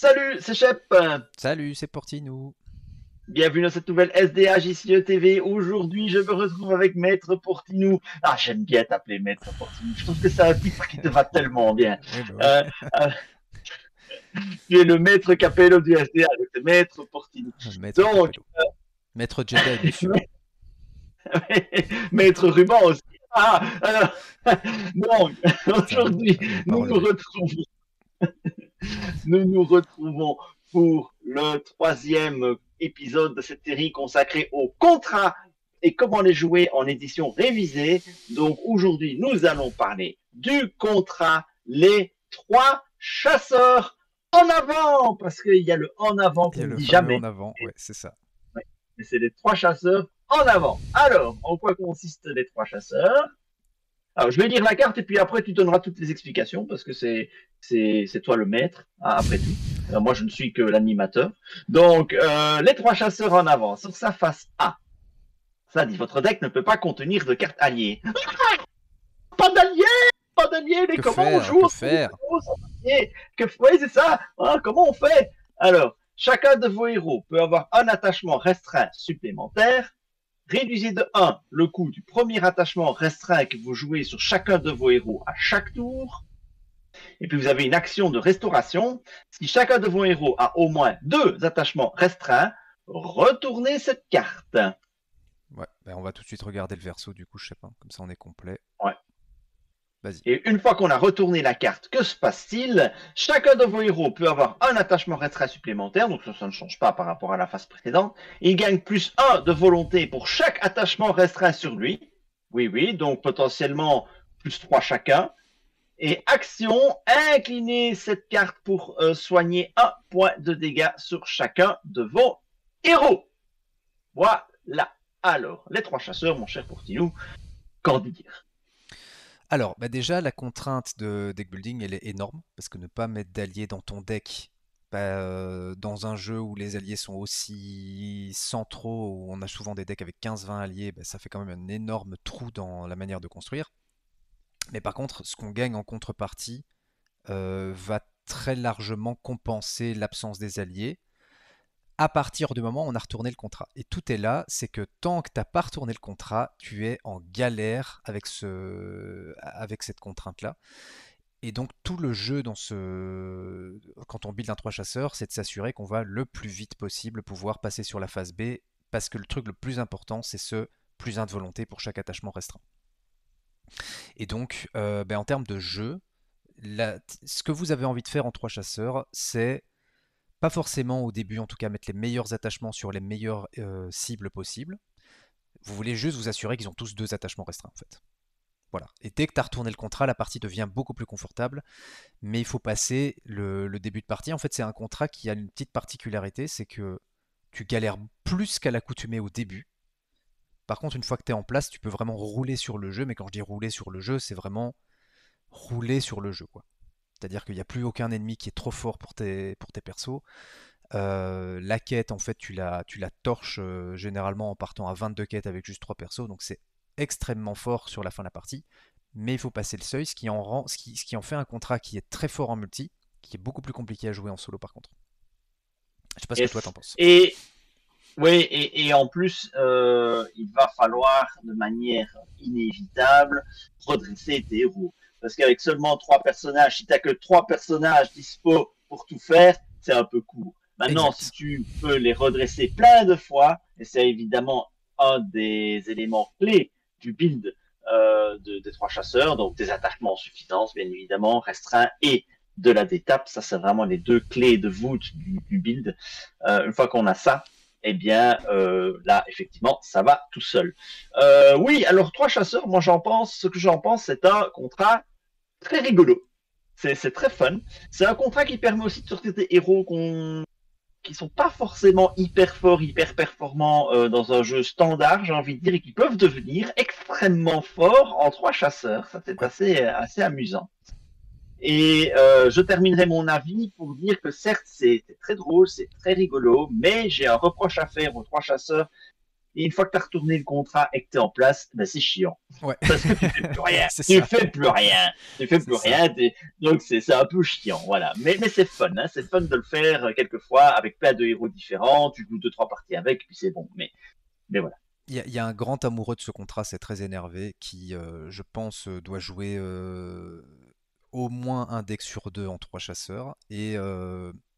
Salut, c'est Shep. Salut, c'est Portinou. Bienvenue dans cette nouvelle SDA JCE TV. Aujourd'hui, je me retrouve avec Maître Portinou. Ah, j'aime bien t'appeler Maître Portinou. Je trouve que c'est un titre qui te va tellement bien. Oui, bah oui. Euh, euh, Tu es le maître capello du SDA, donc c'est Maître Portinou. Maître Donc, Capello. Maître Jedi, monsieur. Maître Ruban aussi. Ah, alors, donc, Putain, aujourd'hui, les nous paroles nous V. retrouvons nous nous retrouvons pour le troisième épisode de cette série consacrée aux contrats et comment les jouer en édition révisée. Donc aujourd'hui, nous allons parler du contrat Les Trois Chasseurs en avant, parce qu'il y a le en avant Il y qu'on a ne le dit fameux en jamais. avant, ouais, c'est ça. Mais c'est les Trois Chasseurs en avant. Alors, en quoi consistent les Trois Chasseurs? Alors, je vais lire la carte et puis après, tu donneras toutes les explications parce que c'est toi le maître, hein, après tout. Moi, je ne suis que l'animateur. Donc, les trois chasseurs en avant. Sur sa face A, ça dit votre deck ne peut pas contenir de cartes alliées. Pas d'alliés! Pas d'alliés, mais Que comment on faire? joue Que au Seigneur faire? sans alliés? Oui, c'est ça. Hein, comment on fait? Alors, chacun de vos héros peut avoir un attachement restreint supplémentaire. Réduisez de 1 le coût du premier attachement restreint que vous jouez sur chacun de vos héros à chaque tour. Et puis vous avez une action de restauration. Si chacun de vos héros a au moins 2 attachements restreints, retournez cette carte. Ouais, bah on va tout de suite regarder le verso, du coup, je sais pas. Comme ça, on est complet. Ouais. Vas-y. Et une fois qu'on a retourné la carte, que se passe-t-il? Chacun de vos héros peut avoir un attachement restreint supplémentaire, donc ça ne change pas par rapport à la phase précédente. Il gagne plus 1 de volonté pour chaque attachement restreint sur lui. Oui, oui, donc potentiellement plus 3 chacun. Et action, inclinez cette carte pour soigner 1 point de dégâts sur chacun de vos héros. Voilà. Alors, les trois chasseurs, mon cher Portinou, qu'en dire? Alors, bah déjà, la contrainte de deck building, elle est énorme. Parce que ne pas mettre d'alliés dans ton deck, bah, dans un jeu où les alliés sont aussi centraux, où on a souvent des decks avec 15-20 alliés, bah, ça fait quand même un énorme trou dans la manière de construire. Mais par contre, ce qu'on gagne en contrepartie va très largement compenser l'absence des alliés à partir du moment où on a retourné le contrat. Et tout est là, c'est que tant que tu n'as pas retourné le contrat, tu es en galère avec cette contrainte-là. Et donc tout le jeu quand on build un 3 chasseurs, c'est de s'assurer qu'on va le plus vite possible pouvoir passer sur la phase B, parce que le truc le plus important, c'est ce plus 1 de volonté pour chaque attachement restreint. Et donc, ben, en termes de jeu, ce que vous avez envie de faire en 3 chasseurs, c'est pas forcément au début, en tout cas, mettre les meilleurs attachements sur les meilleures cibles possibles. Vous voulez juste vous assurer qu'ils ont tous 2 attachements restreints, en fait. Voilà. Et dès que tu as retourné le contrat, la partie devient beaucoup plus confortable. Mais il faut passer le début de partie. En fait, c'est un contrat qui a une petite particularité, c'est que tu galères plus qu'à l'accoutumée au début. Par contre, une fois que tu es en place, tu peux vraiment rouler sur le jeu. Mais quand je dis rouler sur le jeu, c'est vraiment rouler sur le jeu, quoi. C'est-à-dire qu'il n'y a plus aucun ennemi qui est trop fort pour tes persos. La quête, en fait, tu la torches généralement en partant à 22 quêtes avec juste 3 persos, donc c'est extrêmement fort sur la fin de la partie. Mais il faut passer le seuil, ce qui en fait un contrat qui est très fort en multi, qui est beaucoup plus compliqué à jouer en solo par contre. Je sais pas ce que toi Yes. t'en penses. Et oui, et en plus, il va falloir de manière inévitable redresser tes héros. Parce qu'avec seulement 3 personnages, si tu n'as que 3 personnages dispo pour tout faire, c'est un peu court. Maintenant, si Exact. tu peux les redresser plein de fois, et c'est évidemment un des éléments clés du build des trois chasseurs, donc des attachements en suffisance, bien évidemment, restreints et de la détape, ça c'est vraiment les 2 clés de voûte du build. Une fois qu'on a ça, eh bien là, effectivement, ça va tout seul. Oui, alors trois chasseurs, moi ce que j'en pense, c'est un contrat très rigolo. C'est très fun. C'est un contrat qui permet aussi de sortir des héros qui sont pas forcément hyper forts, hyper performants dans un jeu standard, j'ai envie de dire, et qui peuvent devenir extrêmement forts en trois chasseurs. Ça, c'est Ouais. assez amusant. Et je terminerai mon avis pour dire que certes, c'est très drôle, c'est très rigolo, mais j'ai un reproche à faire aux trois chasseurs Et une fois que tu as retourné le contrat et que tu es en place, ben c'est chiant. Ouais, Parce que tu fais plus rien. c'est Tu ça, fais plus rien. Tu fais c'est plus ça. rien. Donc c'est un peu chiant. Voilà. Mais c'est fun. Hein. C'est fun de le faire quelquefois avec plein de héros différents. Tu joues deux, trois parties avec, puis c'est bon. Mais voilà. Il y a un grand amoureux de ce contrat, c'est très énervé, qui, je pense, doit jouer au moins un deck sur deux en trois chasseurs. Et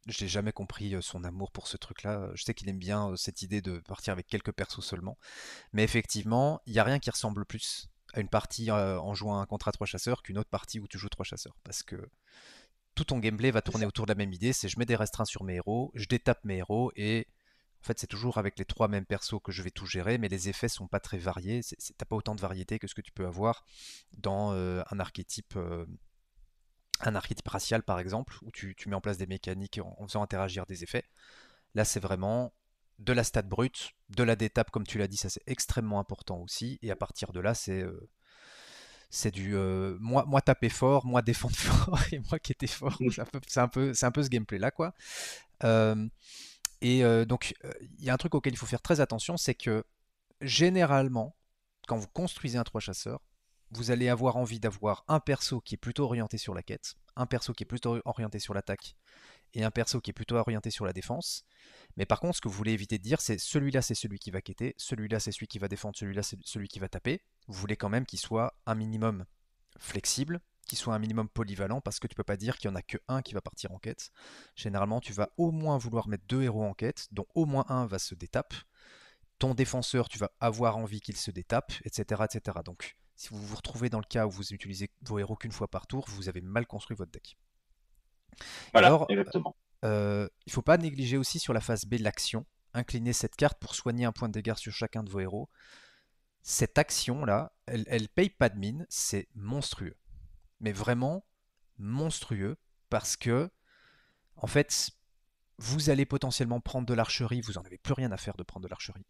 j'ai jamais compris son amour pour ce truc-là. Je sais qu'il aime bien cette idée de partir avec quelques persos seulement. Mais effectivement, il n'y a rien qui ressemble plus à une partie en jouant un contrat trois chasseurs qu'une autre partie où tu joues trois chasseurs. Parce que tout ton gameplay va C'est tourner ça. autour de la même idée, c'est je mets des restreints sur mes héros, je détape mes héros et en fait c'est toujours avec les trois mêmes persos que je vais tout gérer, mais les effets sont pas très variés. T'as pas autant de variété que ce que tu peux avoir dans un archétype racial par exemple, où tu mets en place des mécaniques en faisant interagir des effets. Là c'est vraiment de la stat brute, de la détape comme tu l'as dit, ça c'est extrêmement important aussi, et à partir de là c'est du moi taper fort, moi défendre fort et moi qui étais fort. C'est un peu ce gameplay là quoi. Euh, donc il y a un truc auquel il faut faire très attention, c'est que généralement quand vous construisez un 3 chasseurs, vous allez avoir envie d'avoir un perso qui est plutôt orienté sur la quête, un perso qui est plutôt orienté sur l'attaque et un perso qui est plutôt orienté sur la défense. Mais par contre, ce que vous voulez éviter de dire, c'est celui qui va quêter, celui-là c'est celui qui va défendre, celui-là c'est celui qui va taper. Vous voulez quand même qu'il soit un minimum flexible, qu'il soit un minimum polyvalent, parce que tu peux pas dire qu'il y en a que un qui va partir en quête. Généralement, tu vas au moins vouloir mettre deux héros en quête, dont au moins un va se détape. Ton défenseur, tu vas avoir envie qu'il se détape, etc., etc. Donc, si vous vous retrouvez dans le cas où vous utilisez vos héros qu'une fois par tour, vous avez mal construit votre deck. Et Voilà, alors, exactement. il faut pas négliger aussi sur la phase B l'action. Incliner cette carte pour soigner un point de dégâts sur chacun de vos héros. Cette action-là, elle paye pas de mine, c'est monstrueux. Mais vraiment monstrueux parce que, en fait, vous allez potentiellement prendre de l'archerie, vous en avez plus rien à faire de prendre de l'archerie.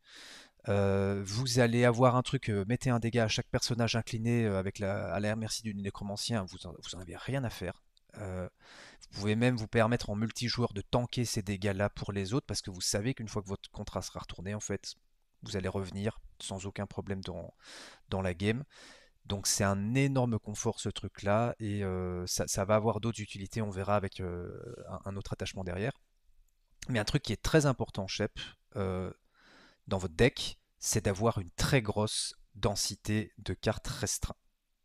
Vous allez avoir un truc, mettez un dégât à chaque personnage incliné à la merci du nécromancien, vous en avez rien à faire. Vous pouvez même vous permettre en multijoueur de tanker ces dégâts-là pour les autres parce que vous savez qu'une fois que votre contrat sera retourné, en fait, vous allez revenir sans aucun problème dans la game. Donc c'est un énorme confort ce truc-là et ça va avoir d'autres utilités, on verra avec un autre attachement derrière. Mais un truc qui est très important, Shep, euh, dans votre deck, c'est d'avoir une très grosse densité de cartes restreintes.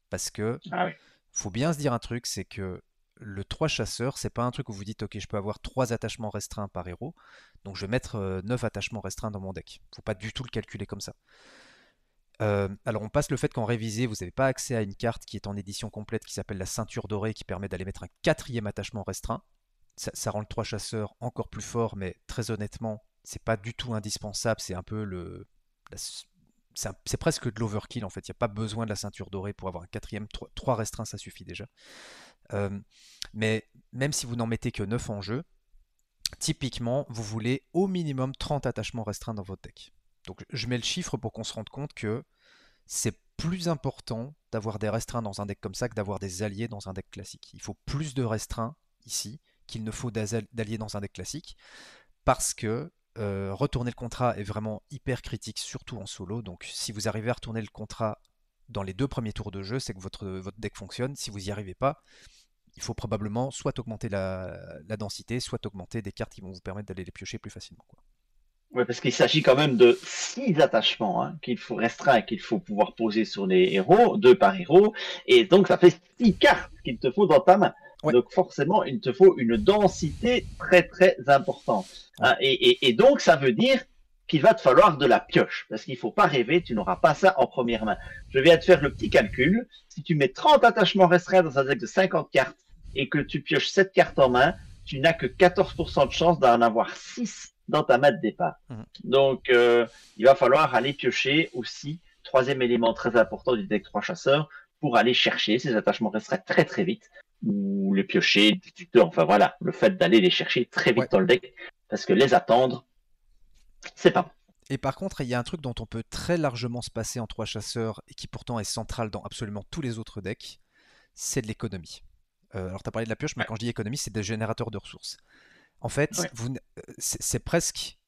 Parce que Ah oui. faut bien se dire un truc, c'est que le 3 chasseurs, c'est pas un truc où vous dites ok je peux avoir 3 attachements restreints par héros, donc je vais mettre 9 attachements restreints dans mon deck. Faut pas du tout le calculer comme ça. Alors on passe le fait qu'en révisé, vous n'avez pas accès à une carte qui est en édition complète qui s'appelle la ceinture dorée qui permet d'aller mettre un quatrième attachement restreint. Ça rend le 3 chasseurs encore plus fort, mais très honnêtement, c'est pas du tout indispensable. C'est un peu la- c'est presque de l'overkill en fait. Il n'y a pas besoin de la ceinture dorée pour avoir un quatrième. 3 restreints, ça suffit déjà. Euh, mais même si vous n'en mettez que 9 en jeu, typiquement, vous voulez au minimum 30 attachements restreints dans votre deck. Donc je mets le chiffre pour qu'on se rende compte que c'est plus important d'avoir des restreints dans un deck comme ça que d'avoir des alliés dans un deck classique. Il faut plus de restreints ici qu'il ne faut d'alliés dans un deck classique parce que retourner le contrat est vraiment hyper critique, surtout en solo. Donc si vous arrivez à retourner le contrat dans les deux premiers tours de jeu, c'est que votre deck fonctionne. Si vous n'y arrivez pas, il faut probablement soit augmenter la densité, soit augmenter des cartes qui vont vous permettre d'aller les piocher plus facilement, quoi. Ouais, parce qu'il s'agit quand même de 6 attachements hein, qu'il faut restreindre, qu'il faut pouvoir poser sur les héros, 2 par héros, et donc ça fait 6 cartes qu'il te faut dans ta main. Ouais, Donc forcément, il te faut une densité très très importante. ouais. Hein, et donc ça veut dire qu'il va te falloir de la pioche, parce qu'il ne faut pas rêver, tu n'auras pas ça en première main. Je viens de faire le petit calcul, si tu mets 30 attachements restreints dans un deck de 50 cartes et que tu pioches 7 cartes en main, tu n'as que 14% de chance d'en avoir 6 dans ta main de départ. Mhm. Donc, il va falloir aller piocher aussi, troisième élément très important du deck 3 chasseurs, pour aller chercher ces attachements restreints très très vite, ou les piocher, enfin voilà, le fait d'aller les chercher très Ouais. vite dans le deck, parce que les attendre, c'est pas bon. Et par contre, il y a un truc dont on peut très largement se passer en 3 chasseurs et qui pourtant est central dans absolument tous les autres decks, c'est de l'économie. Alors tu as parlé de la pioche, mais Ouais, quand je dis économie, c'est des générateurs de ressources. En fait, ouais, c'est presque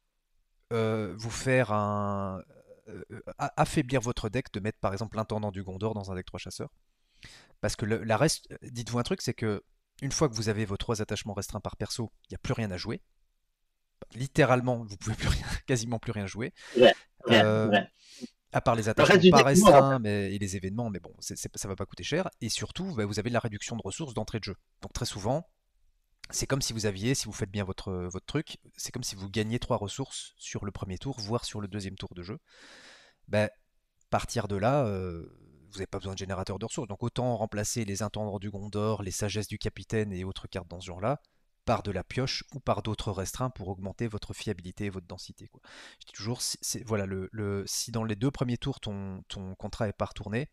vous faire affaiblir votre deck de mettre par exemple l'intendant du Gondor dans un deck 3 chasseurs. Parce que la reste, dites-vous un truc, c'est que une fois que vous avez vos 3 attachements restreints par perso, il n'y a plus rien à jouer. Littéralement, vous pouvez plus rien, quasiment plus rien jouer. Vrai, vrai, Euh, vrai. à part les Le reste attachements du pas deck, tout le monde restreints et les événements, mais bon, ça va pas coûter cher. Et surtout, bah, vous avez de la réduction de ressources d'entrée de jeu. Donc très souvent, c'est comme si vous aviez, si vous faites bien votre truc, c'est comme si vous gagnez 3 ressources sur le premier tour, voire sur le deuxième tour de jeu. Ben, partir de là, vous n'avez pas besoin de générateur de ressources. Donc autant remplacer les intendants du Gondor, les sagesses du capitaine et autres cartes dans ce genre-là par de la pioche ou par d'autres restreints pour augmenter votre fiabilité et votre densité, quoi. Je dis toujours, voilà, si dans les 2 premiers tours ton contrat est pas retourné,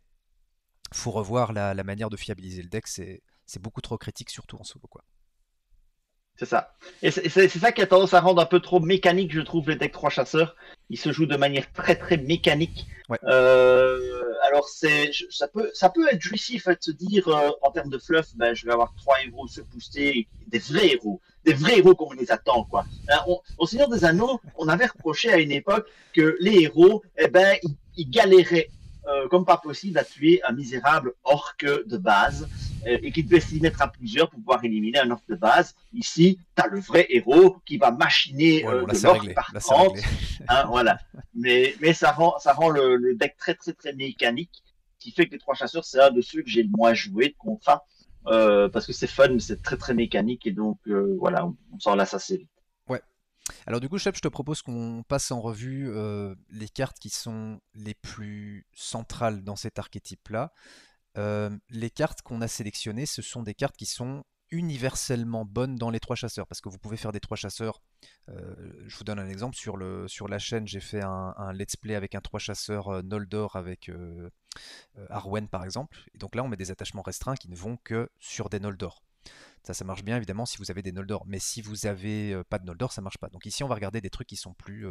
faut revoir la manière de fiabiliser le deck. C'est beaucoup trop critique, surtout en solo, quoi. C'est ça. Et c'est ça qui a tendance à rendre un peu trop mécanique, je trouve, les decks 3 chasseurs. Ils se jouent de manière très très mécanique. Ouais. Alors ça peut être jouissif de se dire en termes de fluff, ben, je vais avoir 3 héros surboostés, des vrais héros comme on les attend, quoi. Au Seigneur des Anneaux, on avait reproché à une époque que les héros, eh ben, ils galéraient comme pas possible à tuer un misérable orc de base et qui devait s'y mettre à plusieurs pour pouvoir éliminer un orc de base. Ici, tu as le vrai héros qui va machiner Ouais, bon, là de c'est l'orc réglé. par Là c'est 30. réglé. Hein, voilà. Mais ça rend le deck très très très mécanique, ce qui fait que les 3 chasseurs, c'est un de ceux que j'ai le moins joué de contrat. Parce que c'est fun, mais c'est très très mécanique et donc voilà, on s'en lasse assez vite. Ouais. Alors du coup, Chef, je te propose qu'on passe en revue les cartes qui sont les plus centrales dans cet archétype-là. Les cartes qu'on a sélectionnées, ce sont des cartes qui sont universellement bonnes dans les 3 chasseurs, parce que vous pouvez faire des 3 chasseurs. Je vous donne un exemple, sur la chaîne, j'ai fait un let's play avec un 3 chasseurs Noldor avec Arwen par exemple, et donc là on met des attachements restreints qui ne vont que sur des Noldor. Ça marche bien évidemment si vous avez des Noldor, mais si vous avez pas de Noldor, ça marche pas. Donc ici on va regarder des trucs qui sont plus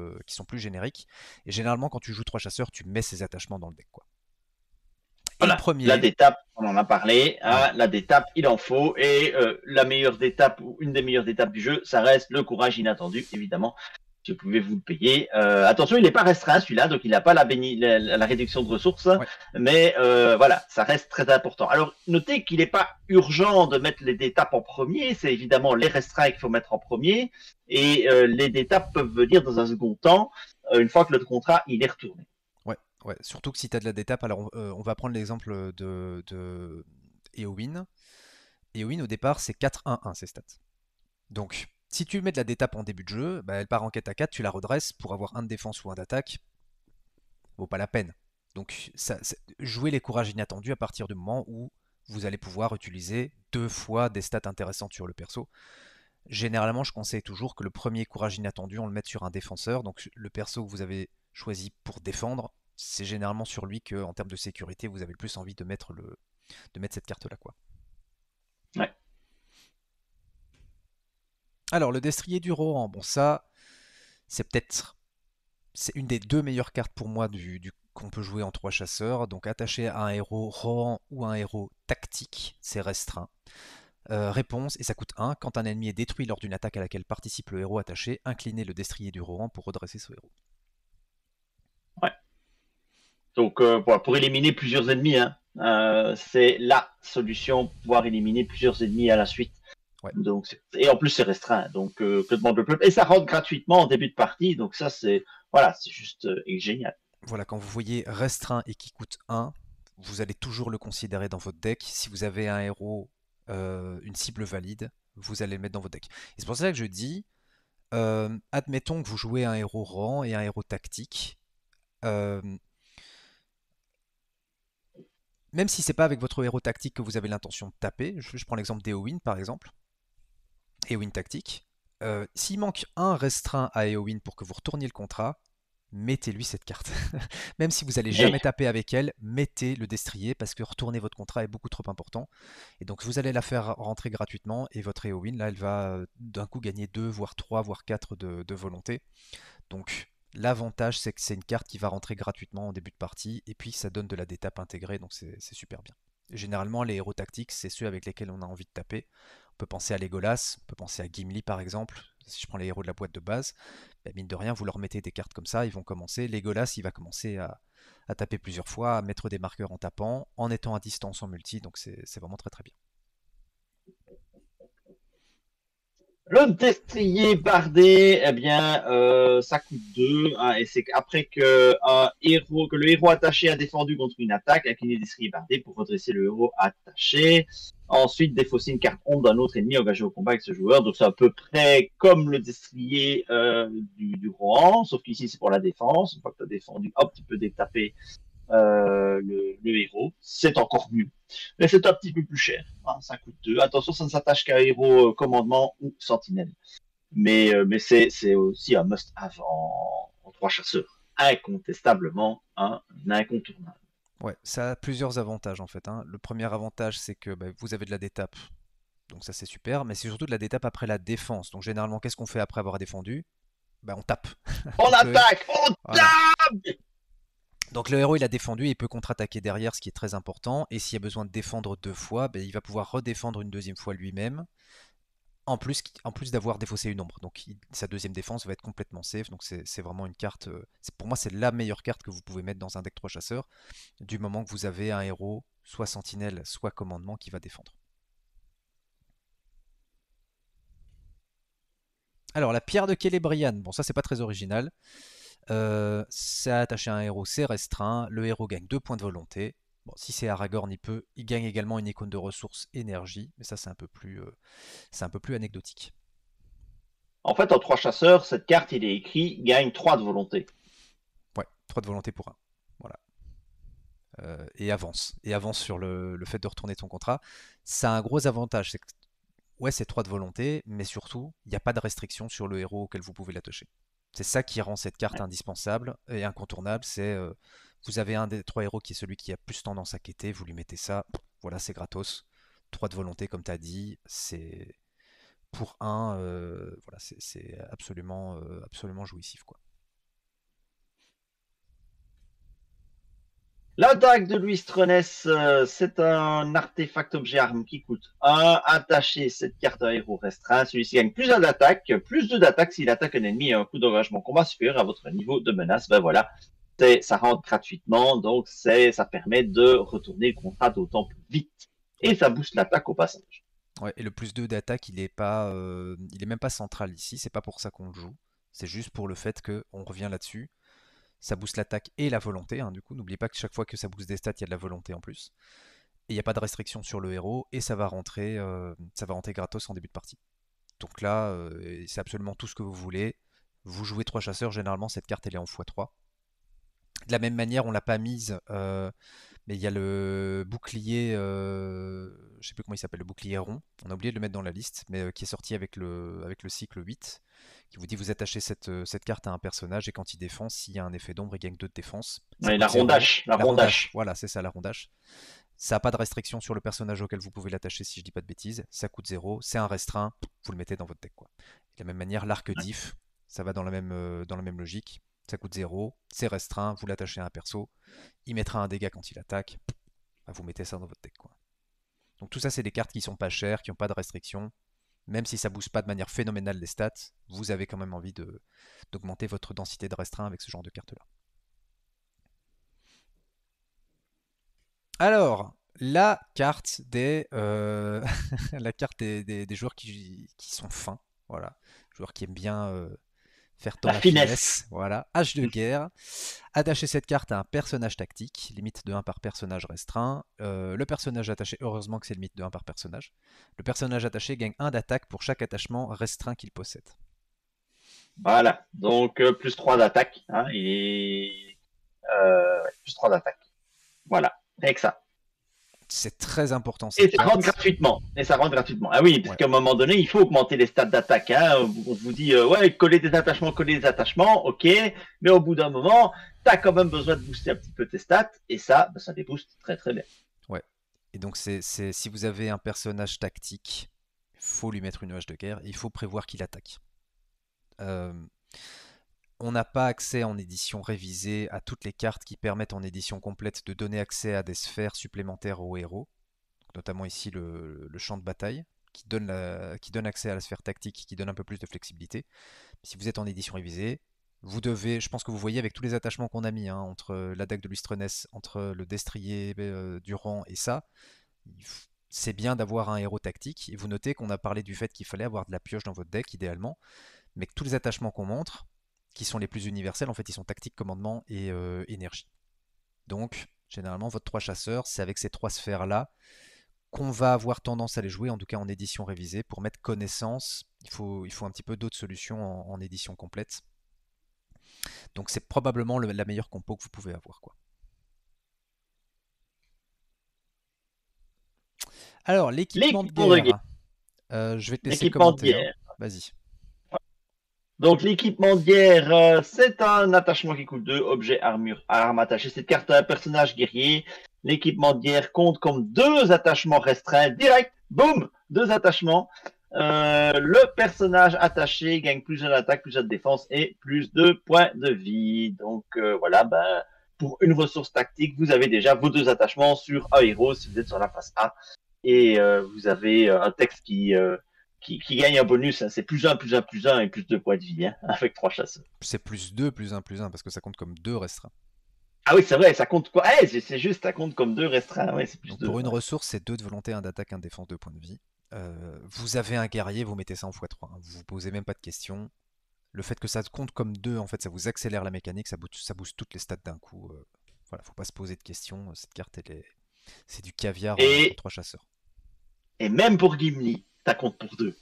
génériques, et généralement quand tu joues 3 chasseurs, tu mets ces attachements dans le deck, quoi. Et le Voilà, la premier, d'étape, on en a parlé, hein, voilà. la d'étape, il en faut, et la meilleure d'étape, ou une des meilleures étapes du jeu, ça reste le courage inattendu, évidemment, si vous pouvez vous le payer. Attention, il n'est pas restreint celui-là, donc il n'a pas la réduction de ressources, Ouais. mais voilà, ça reste très important. Alors, notez qu'il n'est pas urgent de mettre les étapes en premier, c'est évidemment les restreints qu'il faut mettre en premier, et les étapes peuvent venir dans un second temps, une fois que le contrat il est retourné. Ouais, ouais. Surtout que si tu as de la détape, alors on va prendre l'exemple de Eowyn. Eowyn, au départ, c'est 4-1-1 ses stats. Donc, si tu mets de la détape en début de jeu, bah, elle part en quête à 4, tu la redresses pour avoir un de défense ou un d'attaque, vaut pas la peine. Donc, jouez les courages inattendus à partir du moment où vous allez pouvoir utiliser 2 fois des stats intéressantes sur le perso. Généralement, je conseille toujours que le premier courage inattendu, on le mette sur un défenseur. Donc, le perso que vous avez choisi pour défendre, c'est généralement sur lui que, en termes de sécurité, vous avez le plus envie de mettre cette carte-là, quoi. Ouais. Alors, le destrier du Rohan, bon, ça, c'est une des 2 meilleures cartes pour moi qu'on peut jouer en 3 chasseurs. Donc, attaché à un héros Rohan ou un héros tactique, c'est restreint. Réponse, et ça coûte 1. Quand un ennemi est détruit lors d'une attaque à laquelle participe le héros attaché, inclinez le destrier du Rohan pour redresser ce héros. Ouais. Donc, pour éliminer plusieurs ennemis, hein, c'est la solution pour pouvoir éliminer plusieurs ennemis à la suite. Ouais. Donc, et en plus, c'est restreint. Donc, que demande le peuple? Et ça rentre gratuitement en début de partie. Donc, ça, c'est voilà, c'est juste génial. Voilà, quand vous voyez restreint et qui coûte 1, vous allez toujours le considérer dans votre deck. Si vous avez un héros, une cible valide, vous allez le mettre dans votre deck. Et c'est pour ça que je dis, admettons que vous jouez un héros rang et un héros tactique. euh, Même si c'est pas avec votre héros tactique que vous avez l'intention de taper, je prends l'exemple d'Eowyn par exemple, Eowyn tactique. S'il manque un restreint à Eowyn pour que vous retourniez le contrat, mettez-lui cette carte. Même si vous n'allez Et, jamais taper avec elle, mettez le destrier parce que retourner votre contrat est beaucoup trop important. Et donc vous allez la faire rentrer gratuitement et votre Eowyn, là, elle va d'un coup gagner 2, voire 3, voire 4 de volonté. Donc l'avantage, c'est que c'est une carte qui va rentrer gratuitement en début de partie et puis ça donne de la détape intégrée, donc c'est super bien. Et généralement, les héros tactiques, c'est ceux avec lesquels on a envie de taper. On peut penser à Legolas, on peut penser à Gimli par exemple, si je prends les héros de la boîte de base. bah, mine de rien, vous leur mettez des cartes comme ça, ils vont commencer. Legolas, il va commencer à taper plusieurs fois, à mettre des marqueurs en tapant, en étant à distance en multi, donc c'est vraiment très très bien. Le destrier bardé, eh bien, ça coûte 2, hein, et c'est après que le héros attaché a défendu contre une attaque avec une destrier bardé pour redresser le héros attaché. Ensuite, défausser une carte ombre d'un autre ennemi engagé au combat avec ce joueur. Donc, c'est à peu près comme le destrier du Rohan, sauf qu'ici, c'est pour la défense. Une fois que tu as défendu, hop, tu peux détaper le héros. C'est encore mieux. Mais c'est un petit peu plus cher. Hein, ça coûte 2. Attention, ça ne s'attache qu'à héros commandement ou sentinelle. Mais c'est aussi un must-have en 3 chasseurs. Incontestablement un incontournable. Ouais, ça a plusieurs avantages en fait, hein. Le premier avantage, c'est que bah, vous avez de la détape, donc ça c'est super, mais c'est surtout de la détape après la défense. Donc généralement, qu'est-ce qu'on fait après avoir défendu? Bah, on tape. On Donc le, attaque. On voilà. tape. Donc le héros il a défendu, il peut contre-attaquer derrière, ce qui est très important. Et s'il y a besoin de défendre 2 fois, ben, il va pouvoir redéfendre une deuxième fois lui-même. En plus d'avoir défaussé une ombre. Donc sa deuxième défense va être complètement safe. Donc c'est vraiment une carte. Pour moi, c'est la meilleure carte que vous pouvez mettre dans un deck 3 chasseurs. Du moment que vous avez un héros, soit sentinelle, soit commandement, qui va défendre. Alors la pierre de Celebrian, bon ça c'est pas très original. C'est attaché à un héros, c'est restreint. Le héros gagne 2 points de volonté. Bon, si c'est Aragorn, il gagne également une icône de ressources énergie, mais ça c'est un peu plus anecdotique. En fait, en 3 chasseurs, cette carte, il est écrit gagne 3 de volonté. Ouais, 3 de volonté pour un. Voilà. Et avance. Et avance sur le fait de retourner ton contrat. Ça a un gros avantage, c'est que ouais, c'est 3 de volonté, mais surtout, il n'y a pas de restriction sur le héros auquel vous pouvez l'attacher. C'est ça qui rend cette carte indispensable et incontournable. Vous avez un des 3 héros qui est celui qui a plus tendance à quêter, vous lui mettez ça, voilà, c'est gratos. 3 de volonté, comme tu as dit, c'est pour un, voilà, c'est absolument, absolument jouissif, quoi. L'attaque de Louis Stronès, c'est un artefact objet arme qui coûte 1. Attacher cette carte à un héros restreint. Celui-ci gagne plus 1 d'attaque, plus 2 d'attaque s'il attaque un ennemi et un coup d'engagement combat supérieur à votre niveau de menace. Ben voilà, ça rentre gratuitement, donc ça permet de retourner le contrat d'autant plus vite. Et Ouais. ça booste l'attaque au passage. Ouais, et le plus 2 d'attaque, il est même pas central ici, c'est pas pour ça qu'on le joue. C'est juste pour le fait que on revient là-dessus. Ça booste l'attaque et la volonté, hein, du coup. N'oubliez pas que chaque fois que ça booste des stats, il y a de la volonté en plus. Et il n'y a pas de restriction sur le héros, et ça va rentrer gratos en début de partie. Donc là, c'est absolument tout ce que vous voulez. Vous jouez 3 chasseurs, généralement cette carte elle est en x3. De la même manière, on l'a pas mise, mais il y a le bouclier, je sais plus comment il s'appelle, le bouclier rond. On a oublié de le mettre dans la liste, mais qui est sorti avec le cycle 8, qui vous dit vous attachez cette carte à un personnage et quand il défend, s'il y a un effet d'ombre, il gagne 2 de défense. Ça Ouais, la coûte 0. rondache, la La rondache, rondache. voilà, c'est ça la rondache. Ça n'a pas de restriction sur le personnage auquel vous pouvez l'attacher si je dis pas de bêtises. Ça coûte 0, c'est un restreint, vous le mettez dans votre deck, quoi. De la même manière, l'arc diff, ça va dans la même logique. Ça coûte 0, c'est restreint, vous l'attachez à un perso, il mettra un dégât quand il attaque, bah, vous mettez ça dans votre deck, quoi. Donc tout ça, c'est des cartes qui sont pas chères, qui n'ont pas de restriction. Même si ça booste pas de manière phénoménale les stats, vous avez quand même envie d'augmenter votre densité de restreint avec ce genre de carte-là. Alors, la carte la carte des joueurs qui sont fins. Voilà. Joueurs qui aiment bien faire tant La la finesse. finesse. Voilà. Hache de guerre. Attacher cette carte à un personnage tactique. Limite de 1 par personnage restreint. Le personnage attaché, heureusement que c'est limite de 1 par personnage. Le personnage attaché gagne 1 d'attaque pour chaque attachement restreint qu'il possède. Voilà. Donc, plus 3 d'attaque. Hein, plus 3 d'attaque. Voilà. Avec ça. C'est très important Et cette ça rentre carte. gratuitement. Et ça rentre gratuitement. Ah oui, parce Ouais. qu'à un moment donné, il faut augmenter les stats d'attaque. Hein. On vous dit, ouais, coller des attachements, ok. Mais au bout d'un moment, tu as quand même besoin de booster un petit peu tes stats. Et ça, ben, ça les booste très très bien. Ouais. Et donc si vous avez un personnage tactique, il faut lui mettre une hache de guerre, il faut prévoir qu'il attaque. Euh, on n'a pas accès en édition révisée à toutes les cartes qui permettent en édition complète de donner accès à des sphères supplémentaires aux héros, notamment ici le champ de bataille, qui donne accès à la sphère tactique, qui donne un peu plus de flexibilité. Si vous êtes en édition révisée, vous devez, je pense que vous voyez avec tous les attachements qu'on a mis, hein, entre la dague de Lustreness, entre le destrier du rang et ça, c'est bien d'avoir un héros tactique. Et vous notez qu'on a parlé du fait qu'il fallait avoir de la pioche dans votre deck, idéalement, mais que tous les attachements qu'on montre, qui sont les plus universels, en fait, ils sont tactique, commandement et énergie. Donc, généralement, votre 3 chasseurs, c'est avec ces 3 sphères-là qu'on va avoir tendance à les jouer, en tout cas en édition révisée. Pour mettre connaissance, il faut un petit peu d'autres solutions en édition complète. Donc c'est probablement la meilleure compo que vous pouvez avoir, quoi. Alors, l'équipement de L'équipement de guerre. guerre. Je vais te laisser L'équipement de commenter, hein. guerre. Vas-y. Donc, l'équipement de guerre, c'est un attachement qui coûte 2, objet, armure, arme attachée. Cette carte a un personnage guerrier. L'équipement de guerre compte comme 2 attachements restreints. Direct, boum, 2 attachements. Le personnage attaché gagne plus d'attaque, plus de défense et plus de points de vie. Donc voilà, ben, pour une ressource tactique, vous avez déjà vos 2 attachements sur un héros si vous êtes sur la phase A. Et vous avez un texte qui gagne un bonus, hein. C'est plus 1, plus 1, plus 1 et plus 2 points de vie, hein, avec 3 chasseurs. C'est plus 2, plus 1, plus 1, parce que ça compte comme 2 restreints. Ah oui, c'est vrai, ça compte quoi? C'est juste, ça compte comme 2 restreints. Ouais, c'est plus Donc 2. pour une Ouais. ressource, c'est 2 de volonté, 1 d'attaque, 1 de défense, 2 points de vie. Vous avez un guerrier, vous mettez ça en x3, hein. Vous vous posez même pas de questions. Le fait que ça compte comme 2, en fait, ça vous accélère la mécanique, ça booste toutes les stats d'un coup. Voilà, faut pas se poser de questions. Cette carte, c'est du caviar en 3 chasseurs. Et même pour Gimli, ça compte pour 2.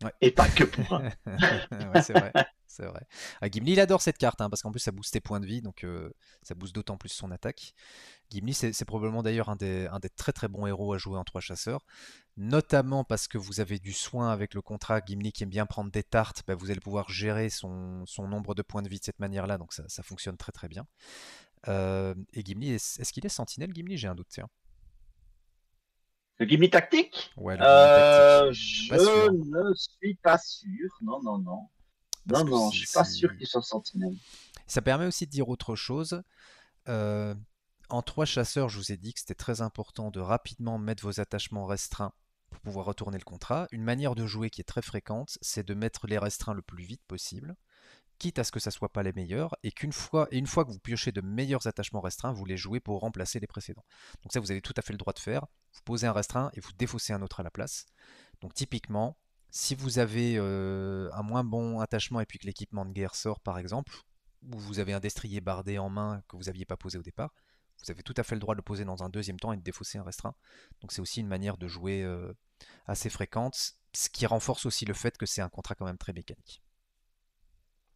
Ouais. Et pas que pour 1. Ouais, c'est vrai. C'est vrai. Ah, Gimli, il adore cette carte, hein, parce qu'en plus, ça booste tes points de vie, donc ça booste d'autant plus son attaque. Gimli, c'est probablement d'ailleurs un des très très bons héros à jouer en 3 chasseurs, notamment parce que vous avez du soin avec le contrat. Gimli qui aime bien prendre des tartes, bah, vous allez pouvoir gérer son nombre de points de vie de cette manière-là, donc ça fonctionne très très bien. Et Gimli, est-ce qu'il est sentinelle, Gimli? J'ai un doute, tiens. Le Gimli tactique? Ouais, le Gimli tactique. Pas sûr. Je ne suis pas sûr. Non, non, non. Parce Non, que non, je suis pas sûr qu'il soit sentinelle. Ça permet aussi de dire autre chose. En 3 chasseurs, je vous ai dit que c'était très important de rapidement mettre vos attachements restreints pour pouvoir retourner le contrat. Une manière de jouer qui est très fréquente, c'est de mettre les restreints le plus vite possible, quitte à ce que ça ne soit pas les meilleurs, et une fois que vous piochez de meilleurs attachements restreints, vous les jouez pour remplacer les précédents. Donc ça, vous avez tout à fait le droit de faire. Vous posez un restreint et vous défaussez un autre à la place. Donc typiquement, si vous avez un moins bon attachement et puis que l'équipement de guerre sort par exemple, ou vous avez un destrier bardé en main que vous n'aviez pas posé au départ, vous avez tout à fait le droit de le poser dans un deuxième temps et de défausser un restreint. Donc c'est aussi une manière de jouer assez fréquente, ce qui renforce aussi le fait que c'est un contrat quand même très mécanique.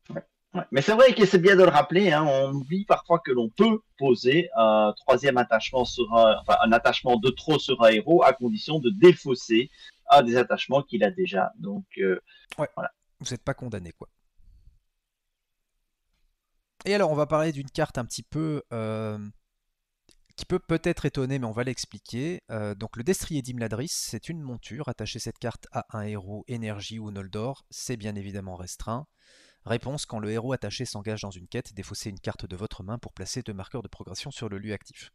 Ouais. Ouais. Mais c'est vrai que c'est bien de le rappeler, hein, on oublie parfois que l'on peut poser un 3e attachement sur un attachement de trop sur un héros à condition de défausser un des attachements qu'il a déjà. Donc ouais, voilà. Vous n'êtes pas condamné, quoi. Et alors on va parler d'une carte un petit peu qui peut peut-être étonner, mais on va l'expliquer. Donc le destrier d'Imladris, c'est une monture. Attacher cette carte à un héros, énergie ou Noldor, c'est bien évidemment restreint. Réponse, quand le héros attaché s'engage dans une quête, défaussez une carte de votre main pour placer 2 marqueurs de progression sur le lieu actif.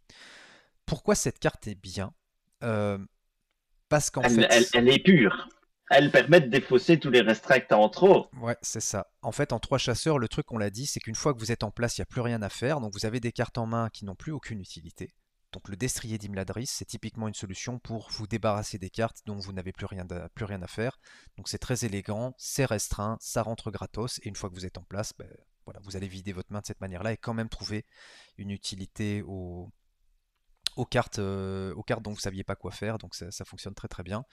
Pourquoi cette carte est bien? Parce qu'en fait... Elle est pure. Elle permet de défausser tous les restreints que tu as en trop. Ouais, c'est ça. En fait, en 3 chasseurs, le truc, on l'a dit, c'est qu'une fois que vous êtes en place, il n'y a plus rien à faire. Donc vous avez des cartes en main qui n'ont plus aucune utilité. Donc le destrier d'Imladris, c'est typiquement une solution pour vous débarrasser des cartes dont vous n'avez plus rien à faire. Donc c'est très élégant, c'est restreint, ça rentre gratos, et une fois que vous êtes en place, ben, voilà, vous allez vider votre main de cette manière-là et quand même trouver une utilité aux cartes dont vous ne saviez pas quoi faire, donc ça fonctionne très très bien.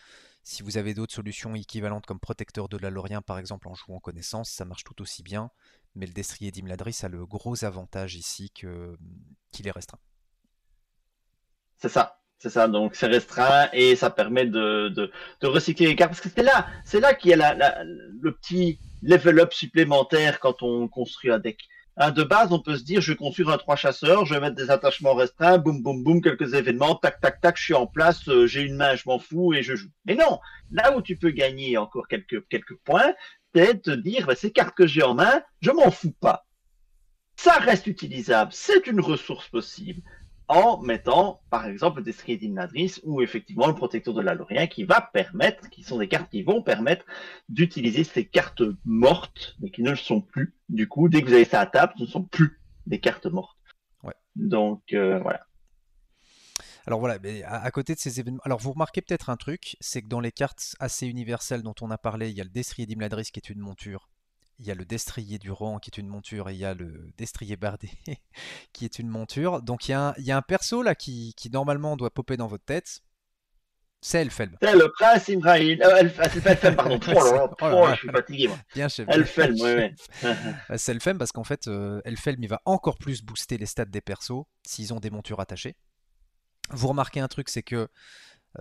Si vous avez d'autres solutions équivalentes comme protecteur de l'Alorien par exemple en jouant connaissance, ça marche tout aussi bien, mais le destrier d'Imladris a le gros avantage ici qu'il est restreint. C'est ça. Donc c'est restreint et ça permet de recycler les cartes. Parce que c'est là qu'il y a le petit level up supplémentaire quand on construit un deck. Hein, de base, on peut se dire, je vais construire un 3 chasseurs, je vais mettre des attachements restreints, boum, boum, boum, quelques événements, tac, tac, tac, je suis en place, j'ai une main, je m'en fous et je joue. Mais non, là où tu peux gagner encore quelques points, c'est de te dire, bah, ces cartes que j'ai en main, je m'en fous pas. Ça reste utilisable, c'est une ressource possible. en mettant, par exemple, le destrier d'Imladris ou effectivement le protecteur de la Lorien qui sont des cartes qui vont permettre d'utiliser ces cartes mortes, mais qui ne le sont plus. Du coup, dès que vous avez ça à table, ce ne sont plus des cartes mortes. Ouais. Donc, voilà. Alors voilà, mais à côté de ces événements, alors vous remarquez peut-être un truc, c'est que dans les cartes assez universelles dont on a parlé, il y a le destrier d'Imladris qui est une monture, il y a le destrier du Rohan qui est une monture, et il y a le destrier bardé qui est une monture. Donc il y a un perso là qui normalement doit popper dans votre tête, c'est Elfelm. C'est le prince Imraïl. C'est pas Elfhelm, pardon. Oh là là, Je suis fatigué, moi. bien chef, Elfhelm, oui, oui. c'est Elfelm parce qu'en fait, Elfelm il va encore plus booster les stats des persos s'ils ont des montures attachées. Vous remarquez un truc, c'est que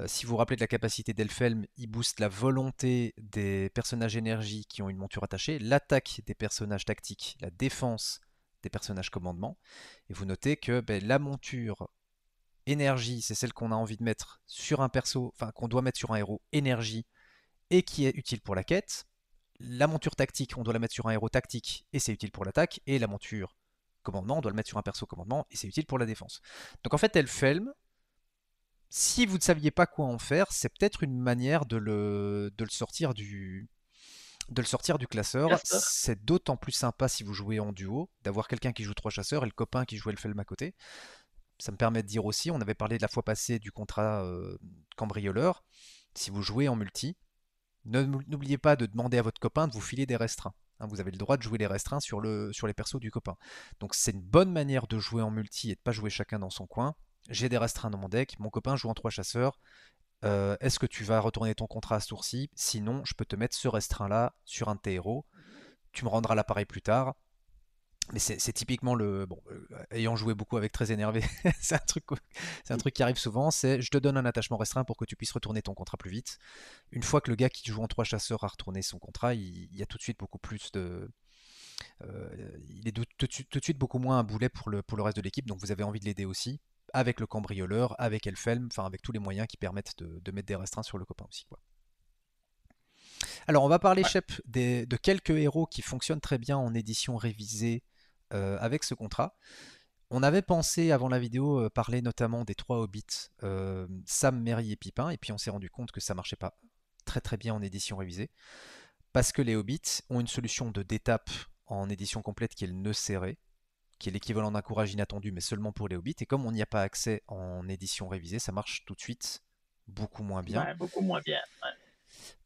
si vous vous rappelez de la capacité d'Elfelm, il booste la volonté des personnages énergie qui ont une monture attachée, l'attaque des personnages tactiques, la défense des personnages commandement. Et vous notez que ben, la monture énergie, c'est celle qu'on a envie de mettre sur un perso, enfin qu'on doit mettre sur un héros énergie et qui est utile pour la quête. La monture tactique, on doit la mettre sur un héros tactique et c'est utile pour l'attaque. Et la monture commandement, on doit le mettre sur un perso commandement et c'est utile pour la défense. Donc en fait, Elfelm, si vous ne saviez pas quoi en faire, c'est peut-être une manière de le sortir du classeur. Castor. C'est d'autant plus sympa si vous jouez en duo, d'avoir quelqu'un qui joue 3 chasseurs et le copain qui joue Elfelm à côté. Ça me permet de dire aussi, on avait parlé de la fois passée du contrat cambrioleur, si vous jouez en multi, n'oubliez pas de demander à votre copain de vous filer des restreints. Hein, vous avez le droit de jouer les restreints sur les persos du copain. Donc c'est une bonne manière de jouer en multi et de ne pas jouer chacun dans son coin. J'ai des restreints dans mon deck, mon copain joue en 3 chasseurs. Est-ce que tu vas retourner ton contrat à ce tour-ci? Sinon, je peux te mettre ce restreint-là sur un de tes héros. Tu me rendras l'appareil plus tard. Mais c'est typiquement le... Bon, ayant joué beaucoup avec Très Énervé, c'est un truc qui arrive souvent, c'est je te donne un attachement restreint pour que tu puisses retourner ton contrat plus vite. Une fois que le gars qui joue en 3 chasseurs a retourné son contrat, il y a tout de suite beaucoup plus de... il est tout de suite beaucoup moins un boulet pour le reste de l'équipe, donc vous avez envie de l'aider aussi, avec le cambrioleur, avec Elfelm, enfin avec tous les moyens qui permettent de mettre des restreints sur le copain aussi, quoi. Alors on va parler, Ouais. Shep, de quelques héros qui fonctionnent très bien en édition révisée avec ce contrat. On avait pensé avant la vidéo parler notamment des 3 hobbits, Sam, Merry et Pipin, et puis on s'est rendu compte que ça marchait pas très très bien en édition révisée, parce que les hobbits ont une solution de d'étape en édition complète qui est le nœud serré, qui est l'équivalent d'un courage inattendu, mais seulement pour les hobbits, et comme on n'y a pas accès en édition révisée, ça marche tout de suite beaucoup moins bien. Ouais, beaucoup moins bien. Ouais.